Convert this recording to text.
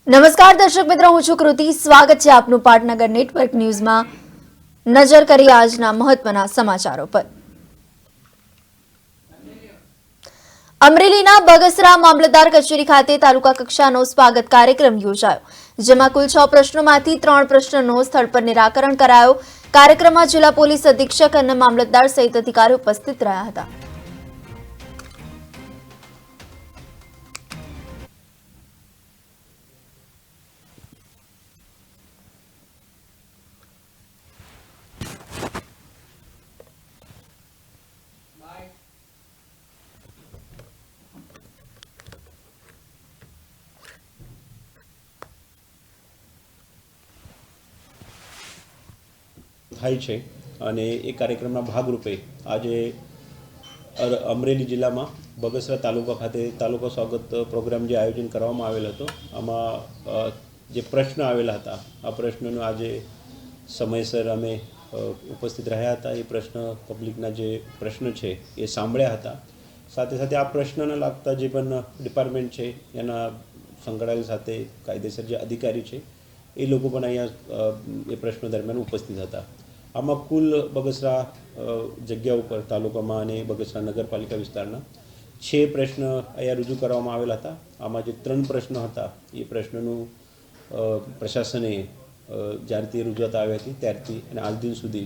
નમસ્કાર દર્શક મિત્રો, હું છું કૃતિ. સ્વાગત છે આપનું પાટનગર નેટવર્ક ન્યૂઝમાં. નજર કરીએ આજના મહત્વના સમાચારો પર. અમરેલીના બગસરા મામલતદાર કચેરી ખાતે તાલુકા કક્ષાનો સ્વાગત કાર્યક્રમ યોજાયો, જેમાં કુલ 6 પ્રશ્નોમાંથી 3 પ્રશ્નોનો સ્થળ પર નિરાકરણ કરાયો. કાર્યક્રમમાં જિલ્લા પોલીસ અધિક્ષક અને મામલતદાર સહિત અધિકારીઓ ઉપસ્થિત રહ્યા હતા. થાય છે અને એ કાર્યક્રમના ભાગરૂપે આજે અમરેલી જિલ્લામાં બગસરા તાલુકા ખાતે તાલુકા સ્વાગત પ્રોગ્રામ જે આયોજન કરવામાં આવેલ હતો, આમાં જે પ્રશ્ન આવેલા હતા, આ પ્રશ્નનો આજે સમયસર અમે ઉપસ્થિત રહ્યા હતા. એ પ્રશ્ન પબ્લિકના જે પ્રશ્ન છે એ સાંભળ્યા હતા. સાથે સાથે આ પ્રશ્નને લાગતા જે પણ ડિપાર્ટમેન્ટ છે એના સંકળાયેલ સાથે કાયદેસર જે અધિકારી છે એ લોકો પણ અહીંયા એ પ્રશ્નો દરમિયાન ઉપસ્થિત હતા. આમાં કુલ બગસરા જગ્યા ઉપર તાલુકામાં અને બગસરા નગરપાલિકા વિસ્તારના 6 પ્રશ્ન અહીંયા રજૂ કરવામાં આવેલા હતા. આમાં જે 3 પ્રશ્નો હતા એ પ્રશ્નનું પ્રશાસને જ્યારથી રજૂઆત આવી હતી ત્યારથી અને આજ દિન સુધી